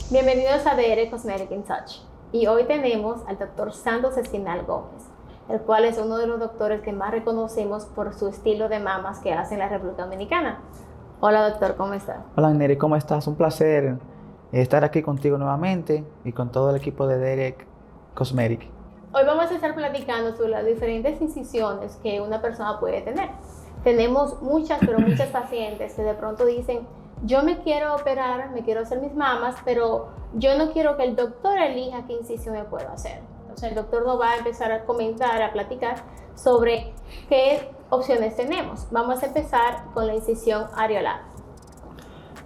Bienvenidos a DR Cosmetic in Touch. Y hoy tenemos al doctor Santos Espinal Gómez, el cual es uno de los doctores que más reconocemos por su estilo de mamas que hace en la República Dominicana. Hola doctor, ¿cómo está? Hola Neri, ¿cómo estás? Un placer estar aquí contigo nuevamente y con todo el equipo de Derek Cosmetic. Hoy vamos a estar platicando sobre las diferentes incisiones que una persona puede tener. Tenemos muchas, pero muchas pacientes que de pronto dicen, yo me quiero operar, me quiero hacer mis mamas, pero yo no quiero que el doctor elija qué incisión me puedo hacer. Entonces el doctor nos va a empezar a comentar, a platicar sobre qué opciones tenemos. Vamos a empezar con la incisión areolar.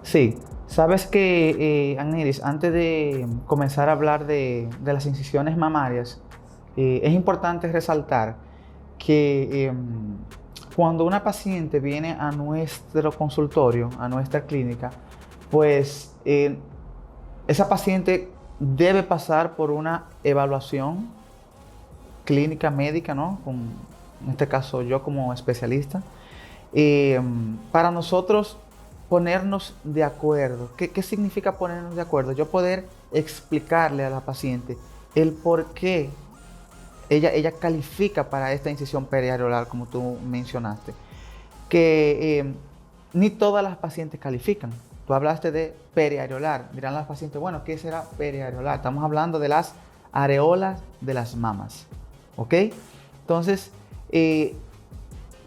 Sí, sabes que, Aneris, antes de comenzar a hablar de las incisiones mamarias, es importante resaltar que cuando una paciente viene a nuestro consultorio, a nuestra clínica, pues esa paciente debe pasar por una evaluación clínica médica, ¿no? En este caso yo como especialista, para nosotros ponernos de acuerdo. ¿Qué significa ponernos de acuerdo? Yo poder explicarle a la paciente el por qué ella califica para esta incisión periareolar, como tú mencionaste. Que ni todas las pacientes califican. Tú hablaste de periareolar. Dirán las pacientes, bueno, ¿qué será periareolar? Estamos hablando de las areolas de las mamas. ¿Ok? Entonces, si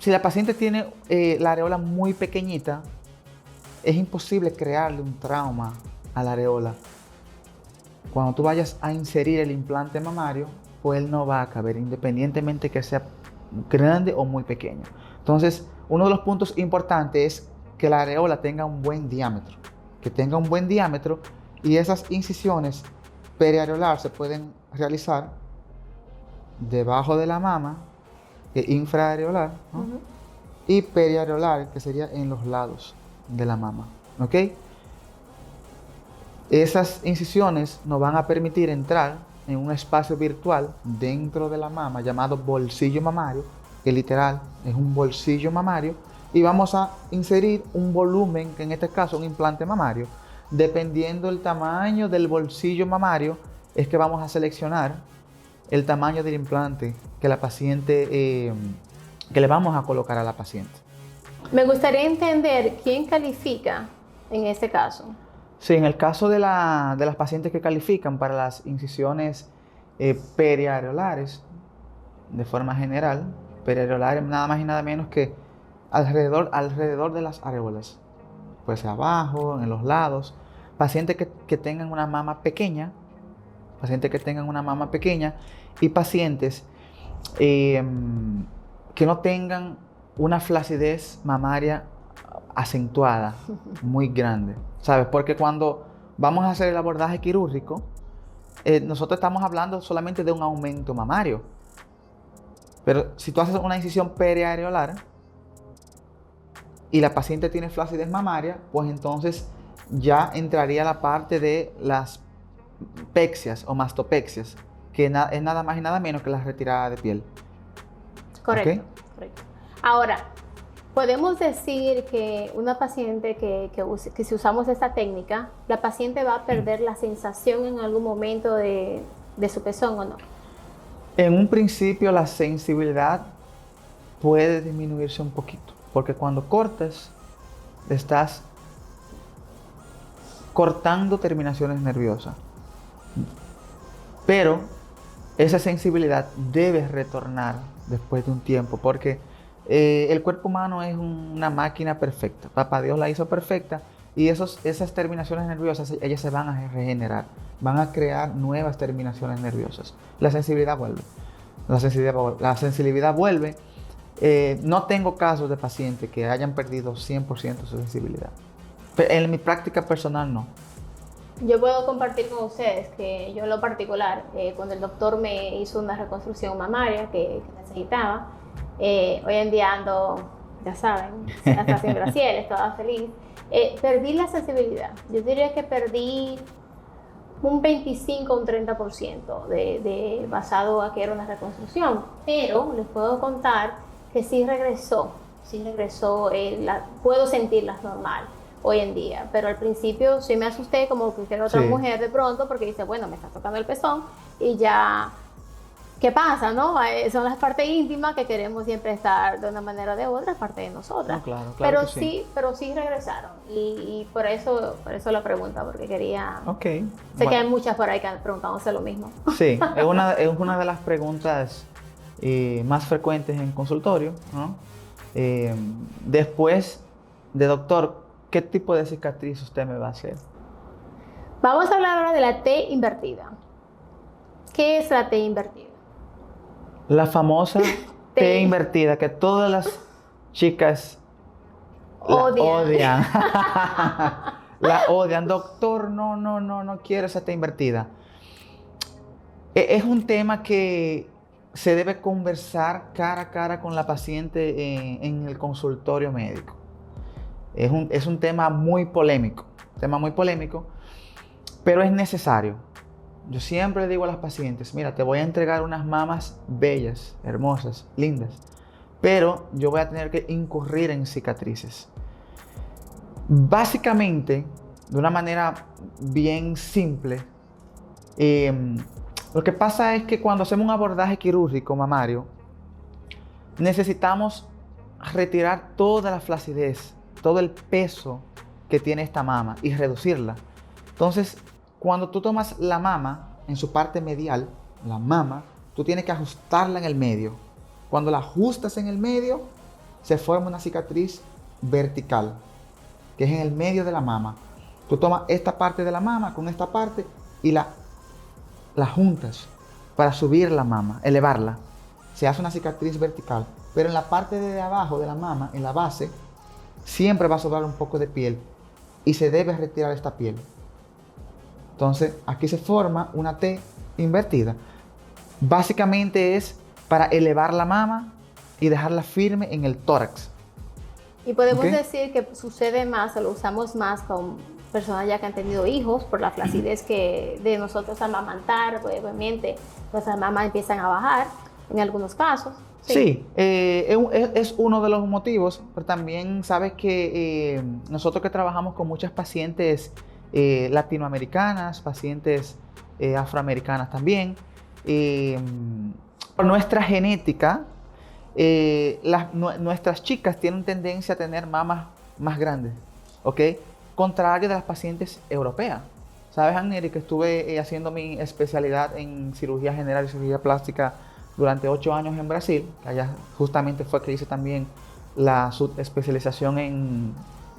la paciente tiene la areola muy pequeñita, es imposible crearle un trauma a la areola. Cuando tú vayas a inserir el implante mamario, pues él no va a caber, independientemente que sea grande o muy pequeño. Entonces, uno de los puntos importantes es que la areola tenga un buen diámetro. Que tenga un buen diámetro y esas incisiones periareolar se pueden realizar debajo de la mama, infraareolar, ¿no? Y periareolar, que sería en los lados de la mama, ¿ok? Esas incisiones nos van a permitir entrar en un espacio virtual dentro de la mama llamado bolsillo mamario, que literal es un bolsillo mamario, y vamos a inserir un volumen, que en este caso un implante mamario. Dependiendo del tamaño del bolsillo mamario, es que vamos a seleccionar el tamaño del implante que la paciente, que le vamos a colocar a la paciente. Me gustaría entender quién califica en este caso. Sí, en el caso de las pacientes que califican para las incisiones periareolares, de forma general, periareolares nada más y nada menos que alrededor de las areolas, pues abajo, en los lados, pacientes que tengan una mama pequeña, y pacientes que no tengan una flacidez mamaria acentuada, muy grande, ¿sabes? Porque cuando vamos a hacer el abordaje quirúrgico, nosotros estamos hablando solamente de un aumento mamario. Pero si tú haces una incisión periareolar y la paciente tiene flacidez mamaria, pues entonces ya entraría la parte de las pexias o mastopexias, que es nada más y nada menos que la retirada de piel. Correcto, ¿Okay? correcto. Ahora, podemos decir que una paciente que si usamos esta técnica, la paciente va a perder la sensación en algún momento de su pezón, ¿o no? En un principio la sensibilidad puede disminuirse un poquito, porque cuando cortas, estás cortando terminaciones nerviosas. Pero esa sensibilidad debe retornar después de un tiempo, porque el cuerpo humano es una máquina perfecta. Papá Dios la hizo perfecta y esas terminaciones nerviosas, ellas se van a regenerar, van a crear nuevas terminaciones nerviosas. La sensibilidad vuelve. La sensibilidad vuelve. No tengo casos de pacientes que hayan perdido 100% su sensibilidad. Pero en mi práctica personal no. Yo puedo compartir con ustedes que yo en lo particular, cuando el doctor me hizo una reconstrucción mamaria que necesitaba, hoy en día ando, ya saben, hasta sin brasieres, toda feliz, perdí la sensibilidad. Yo diría que perdí un 25 o un 30% basado a que era una reconstrucción, pero les puedo contar que sí regresó, puedo sentirlas normal. hoy en día. Pero al principio sí me asusté como cualquier otra Sí. mujer de pronto, porque dice, bueno, me está tocando el pezón y ya, ¿qué pasa, no? Son las partes íntimas que queremos siempre estar de una manera o de otra, parte de nosotras. No, claro pero que sí. pero sí regresaron. Y por eso la pregunta, porque quería... Ok. Sé Bueno. que hay muchas por ahí que preguntándose lo mismo. Sí, es una de las preguntas más frecuentes en consultorio, ¿no? Después de doctor, ¿qué tipo de cicatriz usted me va a hacer? Vamos a hablar ahora de la T invertida. ¿Qué es la T invertida? La famosa T invertida que todas las chicas la odian. La odian. Doctor, no quiero esa T invertida. Es un tema que se debe conversar cara a cara con la paciente en el consultorio médico. Es un tema muy polémico, pero es necesario. Yo siempre le digo a las pacientes, mira, te voy a entregar unas mamas bellas, hermosas, lindas, pero yo voy a tener que incurrir en cicatrices. Básicamente, de una manera bien simple, lo que pasa es que cuando hacemos un abordaje quirúrgico mamario, necesitamos retirar toda la flacidez, todo el peso que tiene esta mama y reducirla. Entonces, cuando tú tomas la mama en su parte medial, la mama, tú tienes que ajustarla en el medio. Cuando la ajustas en el medio, se forma una cicatriz vertical, que es en el medio de la mama. Tú tomas esta parte de la mama con esta parte y la juntas para subir la mama, elevarla. Se hace una cicatriz vertical, pero en la parte de abajo de la mama, en la base, siempre va a sobrar un poco de piel y se debe retirar esta piel. Entonces, aquí se forma una T invertida. Básicamente es para elevar la mama y dejarla firme en el tórax. Y podemos decir que sucede más, o lo usamos más con personas ya que han tenido hijos, por la flacidez que de nosotros amamantar, pues, obviamente nuestras mamas empiezan a bajar en algunos casos. Sí, es uno de los motivos, pero también sabes que nosotros que trabajamos con muchas pacientes latinoamericanas, pacientes afroamericanas también, por nuestra genética, nuestras chicas tienen tendencia a tener mamas más grandes, ¿ok? Contrario de las pacientes europeas. ¿Sabes, Anneli, que estuve haciendo mi especialidad en cirugía general y cirugía plástica durante 8 años en Brasil? Allá justamente fue que hice también la subespecialización en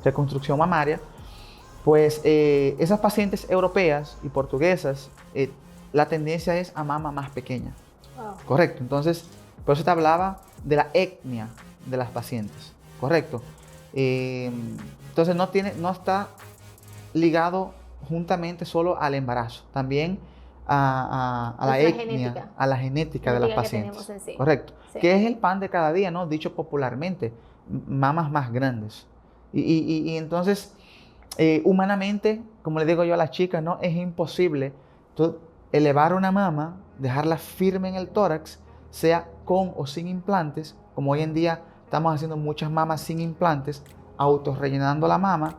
reconstrucción mamaria. Pues esas pacientes europeas y portuguesas, la tendencia es a mama más pequeña. Wow. Correcto. Entonces, por eso te hablaba de la etnia de las pacientes. Correcto. Entonces no está ligado juntamente solo al embarazo, también a la etnia, a la genética de las pacientes. Sí. Correcto. Sí. Que es el pan de cada día, ¿no? Dicho popularmente, mamas más grandes. Y entonces, humanamente, como le digo yo a las chicas, ¿no? Es imposible tú elevar una mama, dejarla firme en el tórax, sea con o sin implantes, como hoy en día estamos haciendo muchas mamas sin implantes, autorrellenando la mama.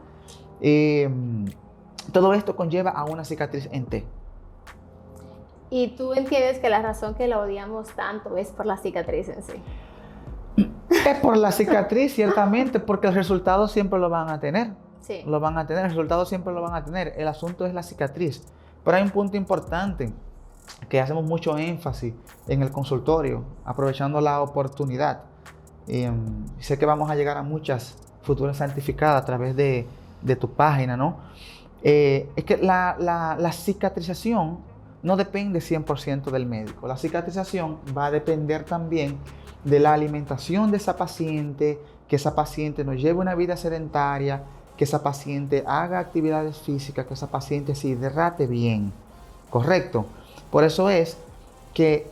Todo esto conlleva a una cicatriz en T. ¿Y tú entiendes que la razón que la odiamos tanto es por la cicatriz en sí? Es por la cicatriz, ciertamente, porque el resultado siempre lo van a tener. Sí. Lo van a tener, el resultado siempre lo van a tener. El asunto es la cicatriz. Pero hay un punto importante que hacemos mucho énfasis en el consultorio, aprovechando la oportunidad. Sé que vamos a llegar a muchas futuras certificadas a través de tu página, ¿no? Es que la cicatrización no depende 100% del médico. La cicatrización va a depender también de la alimentación de esa paciente, que esa paciente no lleve una vida sedentaria, que esa paciente haga actividades físicas, que esa paciente se hidrate bien. ¿Correcto? Por eso es que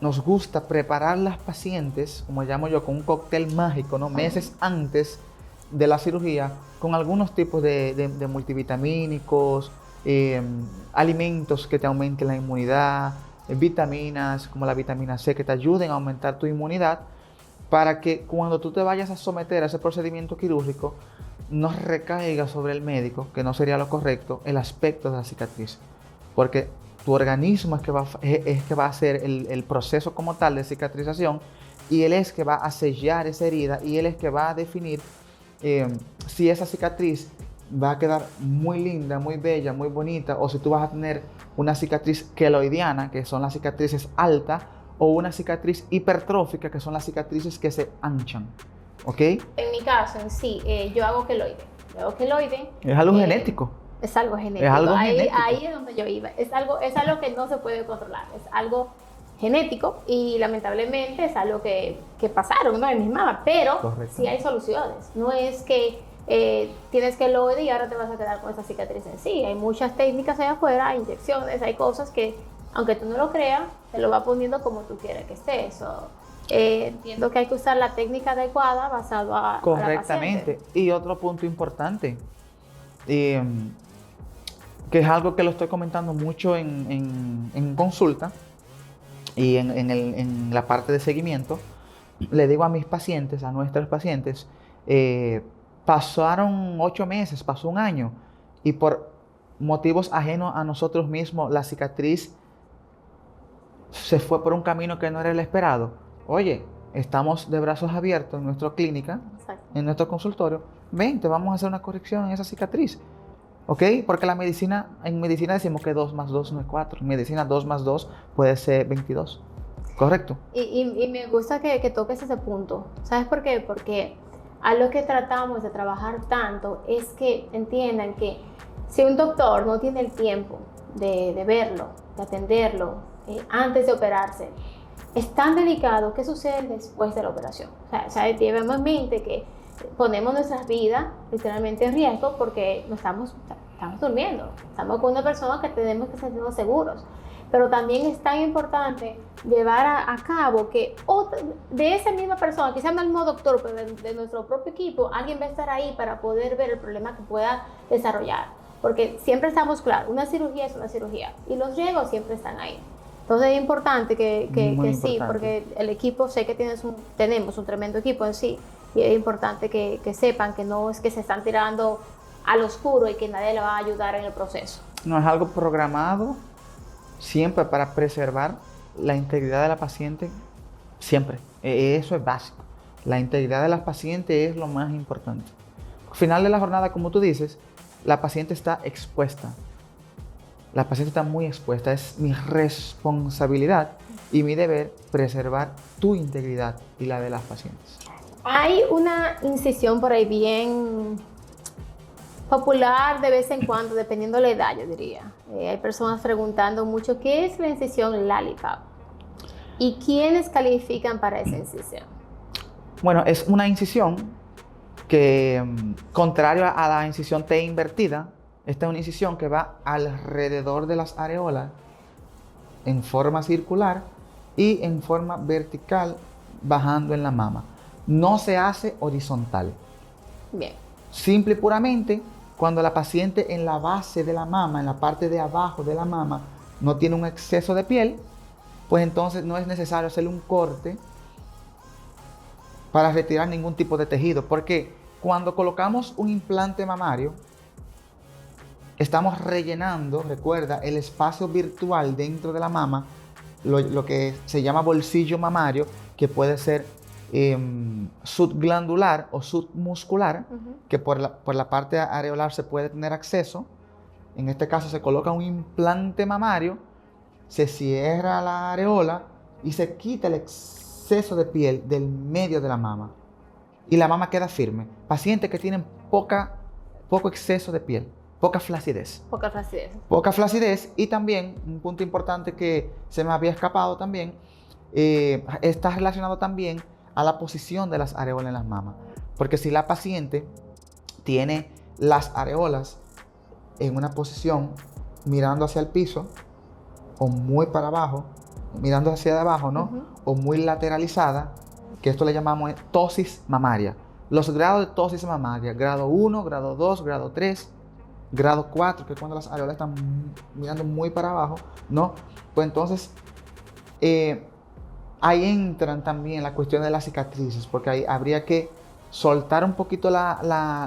nos gusta preparar las pacientes, como llamo yo, con un cóctel mágico, ¿no? Meses antes de la cirugía, con algunos tipos de multivitamínicos, alimentos que te aumenten la inmunidad, vitaminas como la vitamina C que te ayuden a aumentar tu inmunidad, para que cuando tú te vayas a someter a ese procedimiento quirúrgico, no recaiga sobre el médico, que no sería lo correcto, el aspecto de la cicatriz. Porque tu organismo es que va a hacer el proceso como tal de cicatrización, y él es que va a sellar esa herida, y él es que va a definir si esa cicatriz va a quedar muy linda, muy bella, muy bonita, o si tú vas a tener una cicatriz queloidiana, que son las cicatrices altas, o una cicatriz hipertrófica, que son las cicatrices que se anchan. ¿Ok? En mi caso, en sí, yo hago queloide. Yo hago queloide. Es algo genético. Es algo genético. Es algo ahí, genético. Ahí es donde yo iba. Es algo que no se puede controlar. Es algo genético y lamentablemente es algo que pasaron, ¿no? En mis mamas. Pero sí hay soluciones. No es que tienes queloide y ahora te vas a quedar con esa cicatriz en sí. Hay muchas técnicas allá afuera, hay inyecciones, hay cosas que, aunque tú no lo creas, te lo va poniendo como tú quieres que esté. Entiendo que hay que usar la técnica adecuada basado a correctamente. la paciente. Y otro punto importante, que es algo que lo estoy comentando mucho en consulta y en la parte de seguimiento, le digo a mis pacientes, a nuestros pacientes, pasaron 8 meses, pasó un año, y por motivos ajenos a nosotros mismos, la cicatriz se fue por un camino que no era el esperado. Oye, estamos de brazos abiertos en nuestra clínica, Exacto. en nuestro consultorio. Ven, te vamos a hacer una corrección en esa cicatriz. ¿Ok? Porque en medicina decimos que 2 más 2 no es 4. En medicina 2 más 2 puede ser 22. ¿Correcto? Y me gusta que toques ese punto. ¿Sabes por qué? Porque a lo que tratamos de trabajar tanto es que entiendan que si un doctor no tiene el tiempo de verlo, de atenderlo, antes de operarse, es tan delicado. ¿Qué sucede después de la operación? O sea, llevemos en mente que ponemos nuestras vidas literalmente en riesgo porque no estamos durmiendo. Estamos con una persona que tenemos que sentirnos seguros. Pero también es tan importante llevar a cabo que de esa misma persona, quizás no el mismo doctor, pero de nuestro propio equipo, alguien va a estar ahí para poder ver el problema que pueda desarrollar. Porque siempre estamos claros, una cirugía es una cirugía y los riesgos siempre están ahí. Entonces es importante que sí, porque el equipo, sé que tenemos un tremendo equipo en sí, y es importante que sepan que no es que se están tirando al oscuro y que nadie le va a ayudar en el proceso. No es algo programado siempre para preservar la integridad de la paciente, siempre. Eso es básico. La integridad de la paciente es lo más importante. Al final de la jornada, como tú dices, la paciente está expuesta. La paciente está muy expuesta. Es mi responsabilidad y mi deber preservar tu integridad y la de las pacientes. Hay una incisión por ahí bien popular de vez en cuando, dependiendo de la edad, yo diría. Hay personas preguntando mucho qué es la incisión lollipop y quiénes califican para esa incisión. Bueno, es una incisión que, contrario a la incisión T invertida, esta es una incisión que va alrededor de las areolas en forma circular y en forma vertical bajando en la mama. No se hace horizontal. Bien. Simple y puramente, cuando la paciente en la base de la mama, en la parte de abajo de la mama, no tiene un exceso de piel, pues entonces no es necesario hacerle un corte para retirar ningún tipo de tejido. Porque cuando colocamos un implante mamario, estamos rellenando, recuerda, el espacio virtual dentro de la mama, lo que se llama bolsillo mamario, que puede ser subglandular o submuscular, que por la parte areolar se puede tener acceso. En este caso se coloca un implante mamario, se cierra la areola y se quita el exceso de piel del medio de la mama y la mama queda firme. Pacientes que tienen poco exceso de piel, poca flacidez. Poca flacidez. Y también un punto importante que se me había escapado también, está relacionado también a la posición de las areolas en las mamas. Porque si la paciente tiene las areolas en una posición mirando hacia el piso, o muy para abajo, mirando hacia abajo, ¿no? O muy lateralizada, que esto le llamamos ptosis mamaria. Los grados de ptosis mamaria: grado 1, grado 2, grado 3, grado 4, que es cuando las areolas están mirando muy para abajo, ¿no? Pues entonces, ahí entran también la cuestión de las cicatrices, porque ahí habría que soltar un poquito la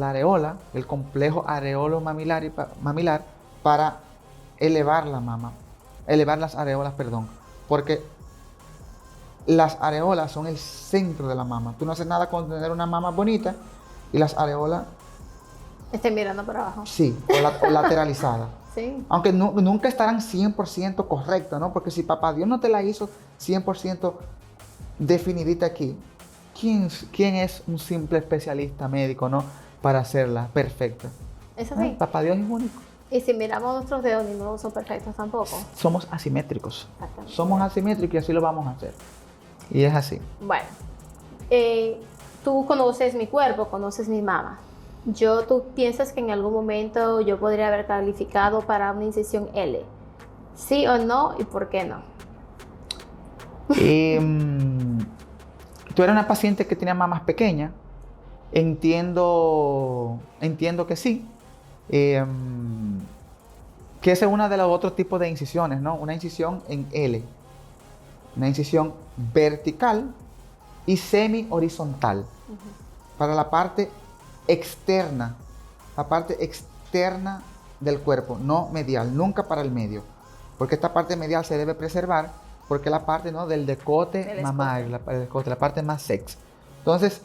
areola, el complejo areolo mamilar, mamilar para elevar la mama, elevar las areolas, perdón, porque las areolas son el centro de la mama. Tú no haces nada con tener una mama bonita y las areolas, Estoy mirando para abajo. sí, o lateralizadas. Sí. Aunque nunca estarán 100% correctas, ¿no? Porque si papá Dios no te la hizo 100% definidita aquí, ¿quién es un simple especialista médico, ¿no? Para hacerla perfecta. Eso sí. Papá Dios es único. Y si miramos nuestros dedos, ninguno son perfectos tampoco. Somos asimétricos. Exactamente. Somos asimétricos y así lo vamos a hacer. Y es así. Bueno, tú conoces mi cuerpo, conoces mi mama. ¿Tú piensas que en algún momento yo podría haber calificado para una incisión L? ¿Sí o no? ¿Y por qué no? Tú eres una paciente que tenía mamas pequeñas. Entiendo que sí. Que ese es uno de los otros tipos de incisiones, ¿no? Una incisión en L. Una incisión vertical y semi-horizontal. Para la parte externa del cuerpo, no medial, nunca para el medio. Porque esta parte medial se debe preservar porque es la parte, ¿no?, del decote mamario, la parte más sex. Entonces,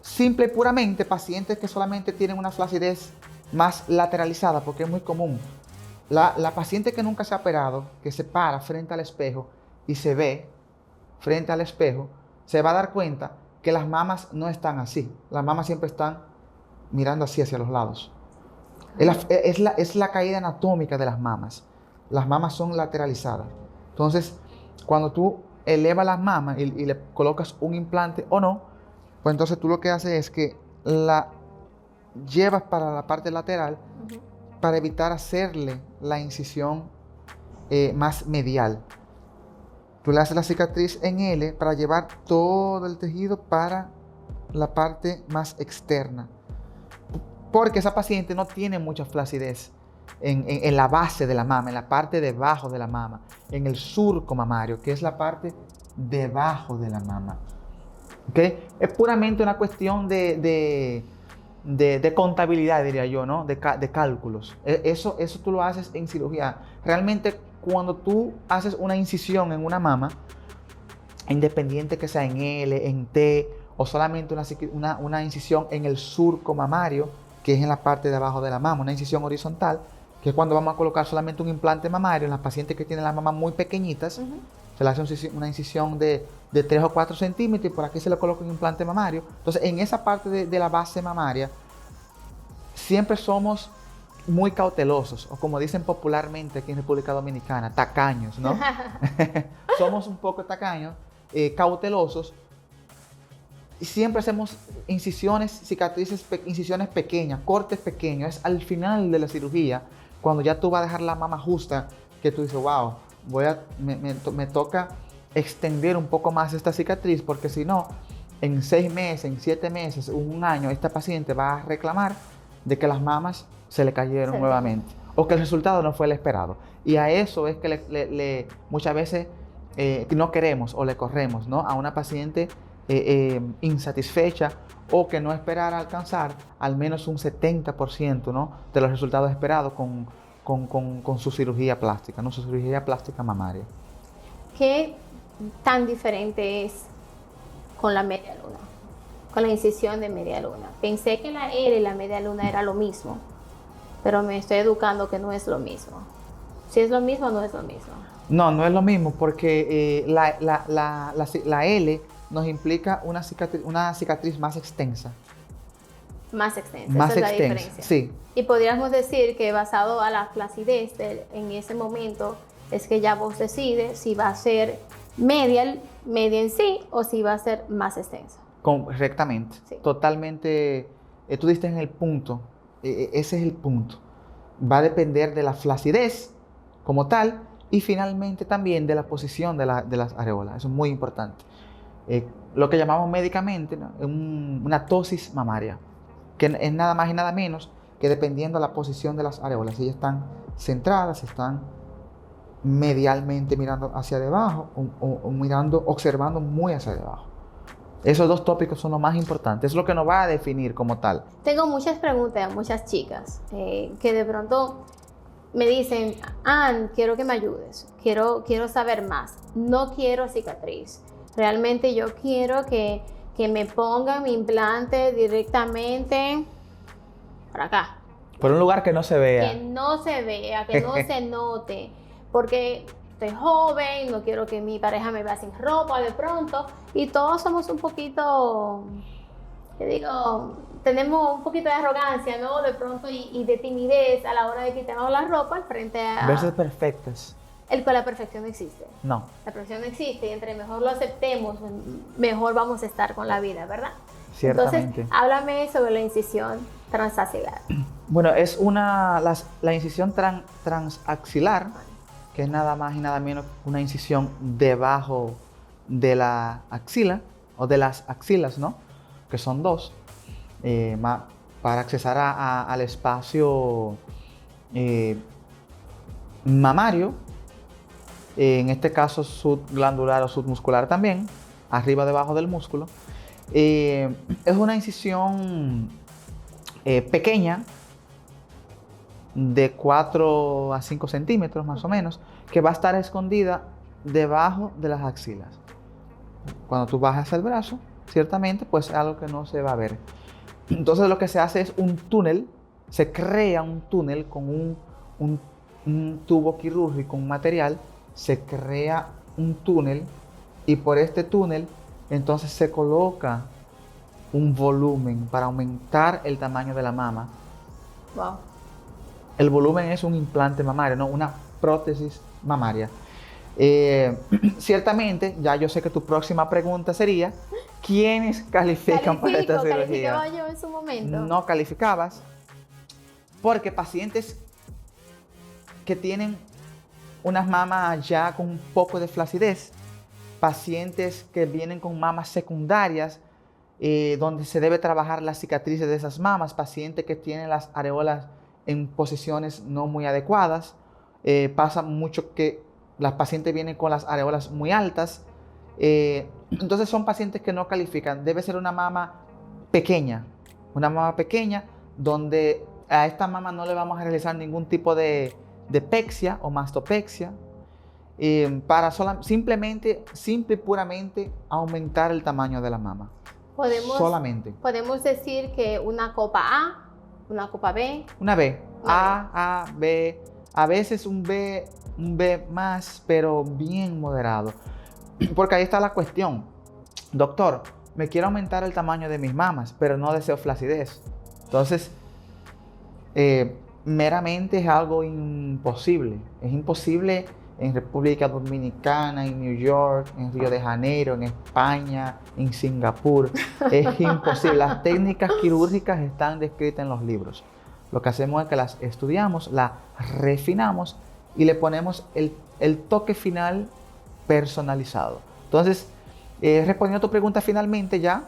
simple y puramente, pacientes que solamente tienen una flacidez más lateralizada, porque es muy común. La paciente que nunca se ha operado, que se para frente al espejo y se ve frente al espejo, se va a dar cuenta que las mamas no están así. Las mamas siempre están mirando así hacia los lados. Es la caída anatómica de las mamas. Las mamas son lateralizadas. Entonces, cuando tú elevas las mamas y le colocas un implante o no, pues entonces tú lo que haces es que la llevas para la parte lateral para evitar hacerle la incisión más medial. Tú le haces la cicatriz en L para llevar todo el tejido para la parte más externa. Porque esa paciente no tiene mucha flacidez en la base de la mama, en la parte debajo de la mama, en el surco mamario, que es la parte debajo de la mama. ¿Okay? Es puramente una cuestión de contabilidad, diría yo, ¿no? De cálculos. Eso tú lo haces en cirugía. Realmente, cuando tú haces una incisión en una mama, independiente que sea en L, en T, o solamente una incisión en el surco mamario, que es en la parte de abajo de la mama, una incisión horizontal, que es cuando vamos a colocar solamente un implante mamario en las pacientes que tienen las mamas muy pequeñitas. Se le hace una incisión de 3 o 4 centímetros y por aquí se le coloca un implante mamario. Entonces, en esa parte de la base mamaria, siempre somos muy cautelosos, o como dicen popularmente aquí en República Dominicana, tacaños, ¿no? Somos un poco tacaños, cautelosos, y siempre hacemos incisiones, cicatrices, incisiones pequeñas, cortes pequeños. Es al final de la cirugía, cuando ya tú vas a dejar la mama justa, que tú dices, wow, me toca extender un poco más esta cicatriz, porque si no, en 6 meses, en 7 meses, un año, esta paciente va a reclamar de que las mamas se le cayeron nuevamente, o que el resultado no fue el esperado. Y a eso es que muchas veces no queremos o le corremos, ¿no?, a una paciente insatisfecha, o que no esperara alcanzar al menos un 70%, ¿no?, de los resultados esperados con su cirugía plástica, ¿no?, su cirugía plástica mamaria. ¿Qué tan diferente es con la media luna? Con la incisión de media luna. Pensé que la L y la media luna era lo mismo, pero me estoy educando que no es lo mismo. Si es lo mismo, no es lo mismo. No es lo mismo, porque la L nos implica una cicatriz más extensa. Más extensa, Más esa es la extensa, diferencia. sí. Y podríamos decir que basado a la flacidez en ese momento, es que ya vos decides si va a ser media en sí, o si va a ser más extensa. Correctamente, sí. Totalmente, tú diste en el punto, ese es el punto. Va a depender de la flacidez como tal, y finalmente también de la posición de las areolas. Eso es muy importante. Lo que llamamos médicamente, ¿no?, una ptosis mamaria, que es nada más y nada menos que dependiendo de la posición de las areolas. Si ellas están centradas, están medialmente mirando hacia debajo, o observando muy hacia debajo. Esos dos tópicos son lo más importantes, es lo que nos va a definir como tal. Tengo muchas preguntas de muchas chicas que de pronto me dicen, Ann, quiero que me ayudes, quiero saber más, no quiero cicatriz. Realmente yo quiero que me pongan mi implante directamente por acá. Por un lugar que no se vea. Que no se vea, que no se note, porque estoy joven, no quiero que mi pareja me vea sin ropa de pronto, y todos somos un poquito, te digo, tenemos un poquito de arrogancia, ¿no? De pronto y de timidez a la hora de quitarnos la ropa al frente a... Verse perfectas. La perfección no existe. No. La perfección no existe y entre mejor lo aceptemos, mejor vamos a estar con la vida, ¿verdad? Ciertamente. Entonces, háblame sobre la incisión transaxilar. Bueno, es la incisión transaxilar, que es nada más y nada menos que una incisión debajo de la axila, o de las axilas, ¿no? Que son dos, para accesar al espacio mamario, en este caso subglandular o submuscular también, arriba debajo del músculo. Es una incisión pequeña, de 4 a 5 centímetros más o menos, que va a estar escondida debajo de las axilas. Cuando tú bajas el brazo, ciertamente, pues es algo que no se va a ver. Entonces lo que se hace es un túnel, se crea un túnel con un tubo quirúrgico, un material, se crea un túnel y por este túnel entonces se coloca un volumen para aumentar el tamaño de la mama. Wow. El volumen es un implante mamario, no una prótesis mamaria. Ciertamente, ya yo sé que tu próxima pregunta sería, ¿quiénes califican para esta cirugía? ¿Calificaba yo en su momento? No calificabas, porque pacientes que tienen unas mamas ya con un poco de flacidez, pacientes que vienen con mamas secundarias, donde se debe trabajar las cicatrices de esas mamas, pacientes que tienen las areolas en posiciones no muy adecuadas. Pasa mucho que las pacientes vienen con las areolas muy altas. Entonces son pacientes que no califican. Debe ser una mama pequeña donde a esta mama no le vamos a realizar ningún tipo de pexia o mastopexia, para simple y puramente aumentar el tamaño de la mama. Podemos decir que una copa A, una copa B. Una B. A, B. A veces un B más, pero bien moderado. Porque ahí está la cuestión. Doctor, me quiero aumentar el tamaño de mis mamas, pero no deseo flacidez. Entonces, meramente es algo imposible. Es imposible en República Dominicana, en New York, en Río de Janeiro, en España, en Singapur. Es imposible. Las técnicas quirúrgicas están descritas en los libros. Lo que hacemos es que las estudiamos, las refinamos y le ponemos el toque final personalizado. Entonces, respondiendo a tu pregunta finalmente ya,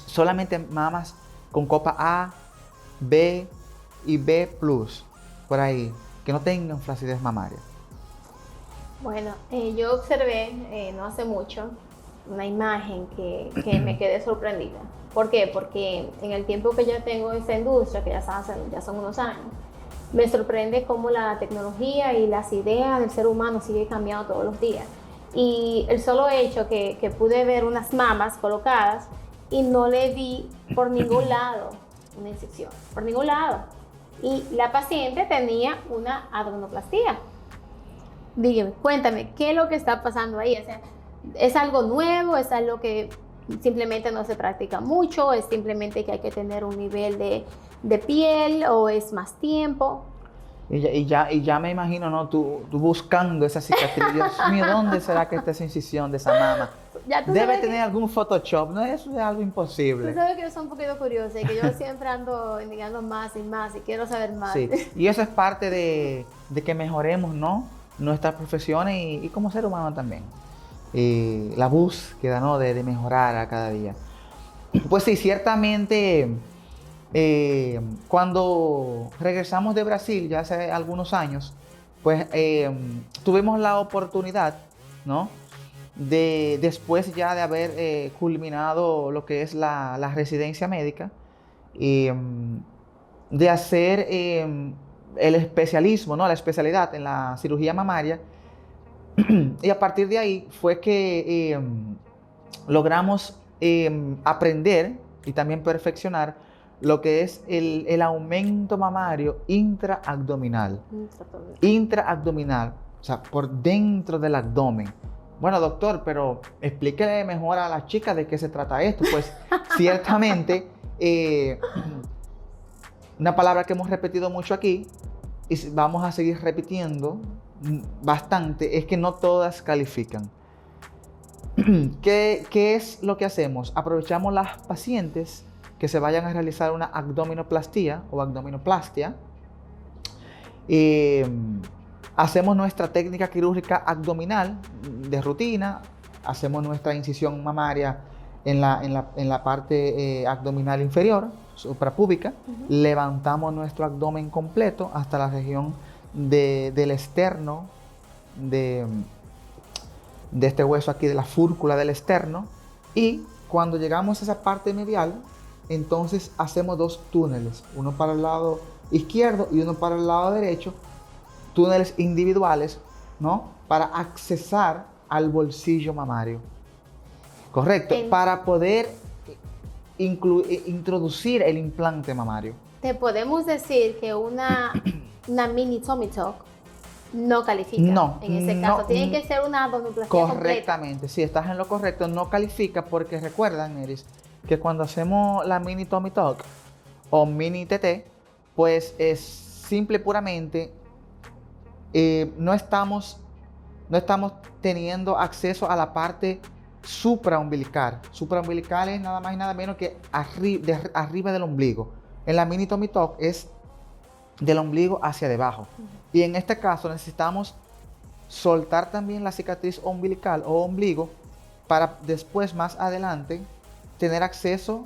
solamente mamas con copa A, B y B+, por ahí, que no tengan flacidez mamaria. Bueno, yo observé no hace mucho una imagen que me quedé sorprendida. ¿Por qué? Porque en el tiempo que ya tengo esta industria, que ya son unos años, me sorprende cómo la tecnología y las ideas del ser humano sigue cambiando todos los días. Y el solo hecho que pude ver unas mamas colocadas y no le vi por ningún lado una incisión, por ningún lado. Y la paciente tenía una adenoplastía. Dígame, cuéntame, ¿qué es lo que está pasando ahí? O sea, ¿es algo nuevo? ¿Es algo que simplemente no se practica mucho? ¿Es simplemente que hay que tener un nivel de piel o es más tiempo? Y ya me imagino, ¿no? Tú buscando esa cicatriz. Dios mío, ¿dónde será que está esa incisión de esa mama? Debe tener algún Photoshop, ¿no? Eso es algo imposible. Tú sabes que yo soy un poquito curiosa y que yo siempre ando indicando más y más y quiero saber más. Sí, y eso es parte de que mejoremos, ¿no? Nuestras profesiones y como ser humano también. La búsqueda, ¿no? De mejorar a cada día. Pues sí, ciertamente, cuando regresamos de Brasil, ya hace algunos años, pues tuvimos la oportunidad, ¿no? después ya de haber culminado lo que es la residencia médica, de hacer el especialismo, ¿no? La especialidad en la cirugía mamaria. Y a partir de ahí fue que logramos aprender y también perfeccionar lo que es el aumento mamario intraabdominal. Intraabdominal, o sea, por dentro del abdomen. Bueno, doctor, pero explíquele mejor a la chica de qué se trata esto. Pues ciertamente, una palabra que hemos repetido mucho aquí y vamos a seguir repitiendo bastante, es que no todas califican. ¿Qué es lo que hacemos? Aprovechamos las pacientes que se vayan a realizar una abdominoplastía o abdominoplastia. Hacemos nuestra técnica quirúrgica abdominal de rutina, hacemos nuestra incisión mamaria en la parte abdominal inferior, suprapúbica, levantamos nuestro abdomen completo hasta la región del externo, de este hueso aquí, de la fúrcula del externo, y cuando llegamos a esa parte medial, entonces hacemos dos túneles, uno para el lado izquierdo y uno para el lado derecho, túneles individuales, ¿no? Para accesar al bolsillo mamario. Correcto, para poder introducir el implante mamario. Te podemos decir que una mini tummy tuck no califica. No, en ese caso tiene que ser una abdominoplastia correctamente, completa. Si estás en lo correcto, no califica, porque recuerdan, Neris, que cuando hacemos la mini tummy tuck o mini TT, pues es simple y puramente no estamos teniendo acceso a la parte supraumbilical. Supraumbilical es nada más y nada menos que arriba del ombligo. En la mini tummy tuck es del ombligo hacia debajo. Y en este caso necesitamos soltar también la cicatriz umbilical o ombligo para después, más adelante, tener acceso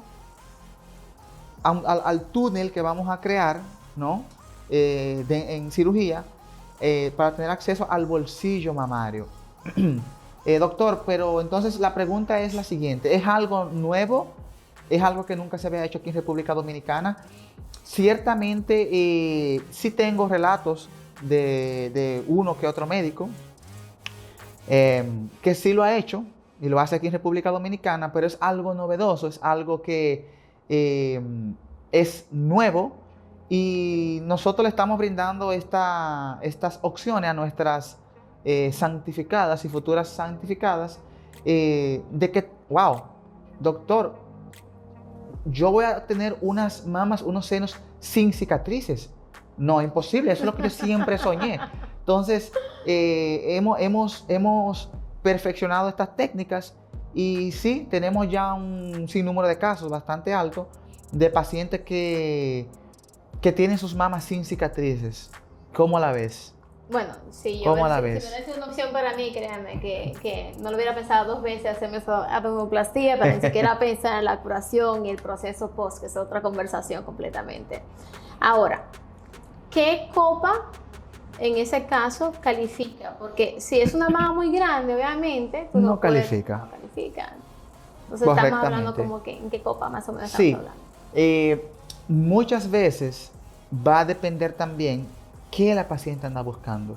al túnel que vamos a crear, ¿no? En cirugía, para tener acceso al bolsillo mamario. Doctor, pero entonces la pregunta es la siguiente: ¿es algo nuevo? ¿Es algo que nunca se había hecho aquí en República Dominicana? Ciertamente sí tengo relatos de uno que otro médico que sí lo ha hecho y lo hace aquí en República Dominicana, pero es algo novedoso, es algo que es nuevo, y nosotros le estamos brindando estas opciones a nuestras santificadas y futuras santificadas, de que, wow, doctor, yo voy a tener unas mamas, unos senos sin cicatrices. No, imposible, eso es lo que yo siempre soñé. Entonces, hemos perfeccionado estas técnicas y sí, tenemos ya un sinnúmero de casos bastante alto de pacientes que tienen sus mamas sin cicatrices. ¿Cómo la ves? Bueno, si yo si me sido una opción para mí, créanme que no lo hubiera pensado 2 veces hacerme esa abdominoplastia, para ni siquiera pensar en la curación y el proceso post, que es otra conversación completamente. Ahora, ¿qué copa en ese caso califica? Porque si es una mama muy grande, obviamente, tú no califica. No califica. Entonces estamos hablando como que en qué copa más o menos estamos hablando. Muchas veces va a depender también qué la paciente anda buscando.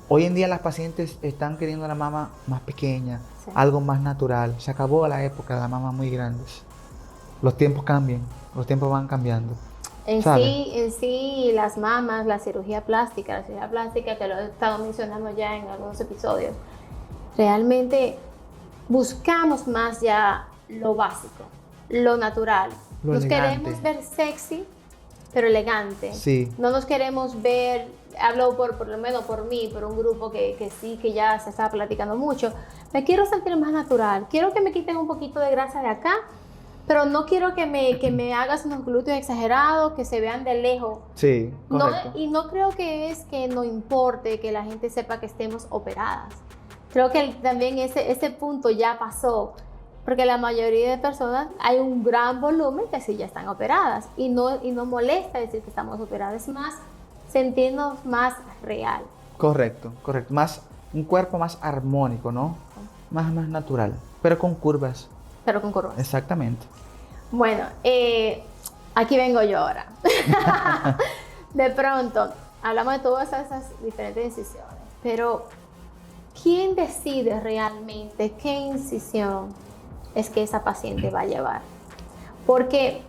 Hoy en día las pacientes están queriendo una mama más pequeña, sí, algo más natural. Se acabó la época de las mamas muy grandes. Los tiempos cambian, los tiempos van cambiando. En sí, las mamas, la cirugía plástica, que lo he estado mencionando ya en algunos episodios, realmente buscamos más ya lo básico, lo natural. Nos queremos ver sexy, pero elegante. Sí. No nos queremos ver, hablo por lo menos por mí, por un grupo que sí, que ya se está platicando mucho. Me quiero sentir más natural. Quiero que me quiten un poquito de grasa de acá, pero no quiero que me hagas unos glúteos exagerados, que se vean de lejos. Sí, correcto. Y no creo que es que no importe que la gente sepa que estemos operadas. Creo que también ese punto ya pasó. Porque la mayoría de personas, hay un gran volumen que sí ya están operadas, y no molesta decir que estamos operadas, es más sentirnos más real. Correcto, más un cuerpo más armónico, ¿no? Más natural, pero con curvas. Pero con curvas. Exactamente. Bueno, aquí vengo yo ahora. De pronto, hablamos de todas esas diferentes incisiones, pero ¿quién decide realmente qué incisión es que esa paciente va a llevar? Porque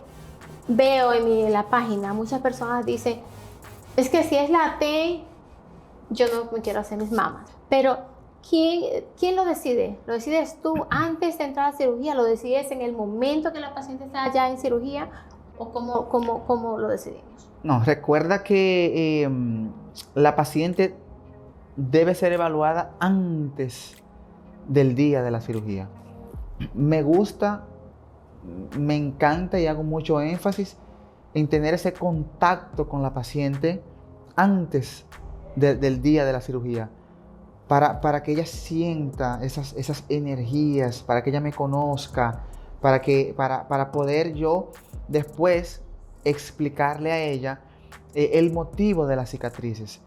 veo en la página muchas personas dicen, es que si es la T, yo no me quiero hacer mis mamas. Pero ¿quién lo decide? ¿Lo decides tú antes de entrar a cirugía? ¿Lo decides en el momento que la paciente está ya en cirugía? ¿O cómo lo decidimos? No, recuerda que la paciente debe ser evaluada antes del día de la cirugía. Me gusta, me encanta y hago mucho énfasis en tener ese contacto con la paciente antes del día de la cirugía, para que ella sienta esas energías, para que ella me conozca, para poder yo después explicarle a ella el motivo de las cicatrices.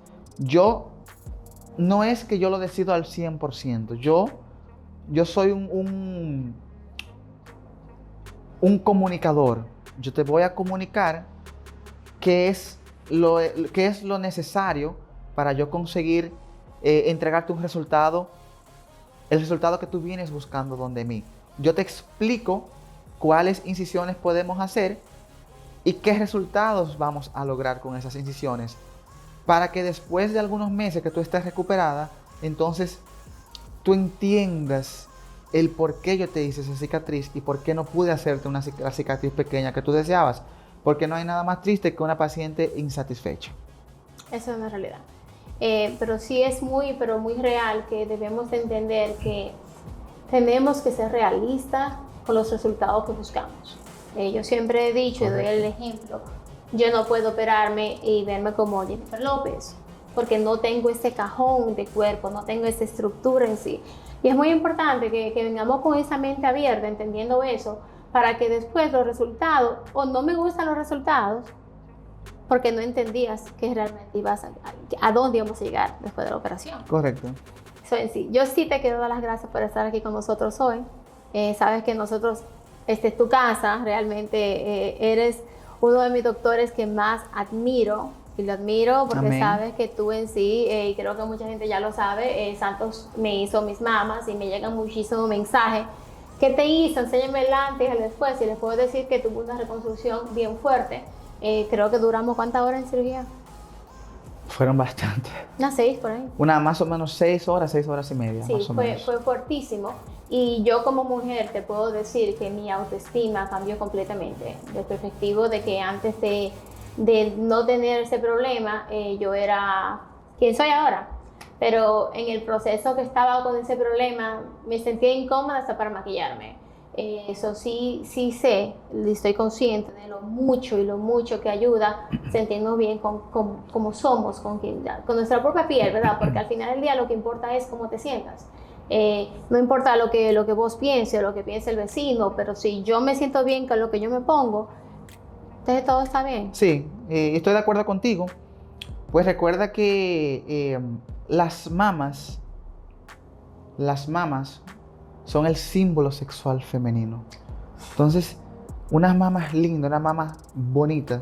No es que yo lo decido al 100%, yo soy un comunicador. Yo te voy a comunicar qué es lo necesario para yo conseguir entregarte un resultado, el resultado que tú vienes buscando donde mí. Yo te explico cuáles incisiones podemos hacer y qué resultados vamos a lograr con esas incisiones, para que después de algunos meses que tú estés recuperada, entonces tú entiendas el por qué yo te hice esa cicatriz y por qué no pude hacerte la cicatriz pequeña que tú deseabas. Porque no hay nada más triste que una paciente insatisfecha. Eso es una realidad. Pero sí es muy real que debemos de entender que tenemos que ser realistas con los resultados que buscamos. Yo siempre he dicho y doy el ejemplo, yo no puedo operarme y verme como Jennifer López, porque no tengo ese cajón de cuerpo, no tengo esa estructura en sí. Y es muy importante que vengamos con esa mente abierta, entendiendo eso, para que después los resultados, o no me gustan los resultados, porque no entendías que realmente ibas a dónde íbamos a llegar después de la operación. Correcto. Eso en sí. Yo sí te quiero dar las gracias por estar aquí con nosotros hoy. Sabes que nosotros, esta es tu casa, realmente eres uno de mis doctores que más admiro. Y lo admiro porque Amén. Sabes que tú en sí, y creo que mucha gente ya lo sabe, Santos me hizo mis mamas y me llegan muchísimos mensajes. ¿Qué te hizo? Enséñame el antes y el después. Y les puedo decir que tuvo una reconstrucción bien fuerte. Creo que duramos, ¿cuántas horas en cirugía? Fueron bastantes. Unas 6 por ahí. Más o menos 6 horas y media. Sí, más o menos. Fue fuertísimo. Y yo como mujer te puedo decir que mi autoestima cambió completamente. De perspectiva de que antes de no tener ese problema, yo era quien soy ahora. Pero en el proceso que estaba con ese problema, me sentía incómoda hasta para maquillarme. Eso sí sé, y estoy consciente de lo mucho que ayuda sentirnos bien como somos, con nuestra propia piel, ¿verdad? Porque al final del día lo que importa es cómo te sientas. No importa lo que vos pienses, lo que piense el vecino, pero si yo me siento bien con lo que yo me pongo, entonces todo está bien. Sí, estoy de acuerdo contigo. Pues recuerda que las mamas son el símbolo sexual femenino. Entonces, unas mamas lindas, unas mamas bonitas,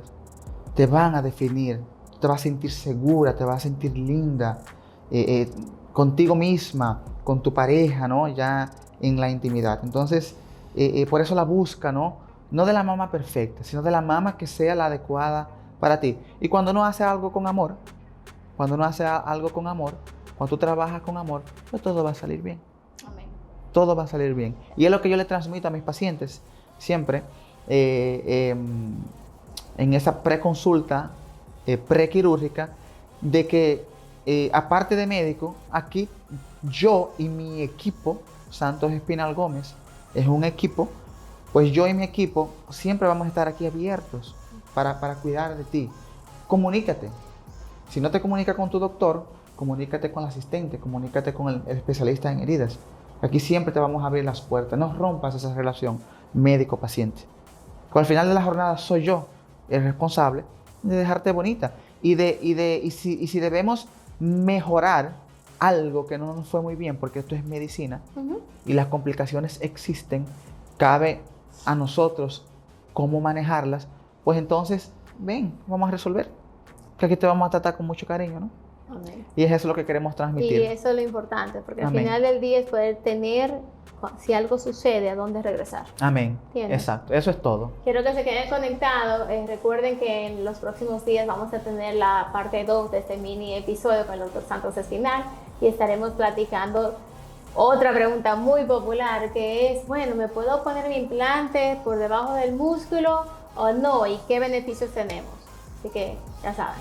te van a definir, te vas a sentir segura, te vas a sentir linda, contigo misma, con tu pareja, ¿no? Ya en la intimidad. Entonces, por eso la busca, ¿no? No de la mama perfecta, sino de la mama que sea la adecuada para ti. Y cuando uno hace algo con amor, cuando tú trabajas con amor, pues todo va a salir bien. Amén. Todo va a salir bien. Y es lo que yo le transmito a mis pacientes siempre en esa preconsulta prequirúrgica, de que aparte de médico, aquí yo y mi equipo, Santos Espinal Gómez, es un equipo, pues yo y mi equipo siempre vamos a estar aquí abiertos para cuidar de ti. Comunícate. Si no te comunicas con tu doctor, comunícate con el asistente, comunícate con el especialista en heridas. Aquí siempre te vamos a abrir las puertas. No rompas esa relación médico-paciente. Al final de la jornada soy yo el responsable de dejarte bonita. Y si debemos mejorar algo que no nos fue muy bien, porque esto es medicina Ujú. y las complicaciones existen, cabe a nosotros cómo manejarlas, pues entonces, ven, vamos a resolver, que aquí te vamos a tratar con mucho cariño, ¿no? Amén. Y es eso lo que queremos Y transmitir. eso es lo importante, porque al Amén. final del día es poder tener, si algo sucede, a dónde regresar. Amén. ¿Entiendes? Exacto, eso es todo. Quiero que se queden conectados. Recuerden que en los próximos días vamos a tener la parte 2 de este mini episodio con el Dr. Santos Espinal y estaremos platicando otra pregunta muy popular que es, bueno, ¿me puedo poner mi implante por debajo del músculo o no? ¿Y qué beneficios tenemos? Así que ya saben.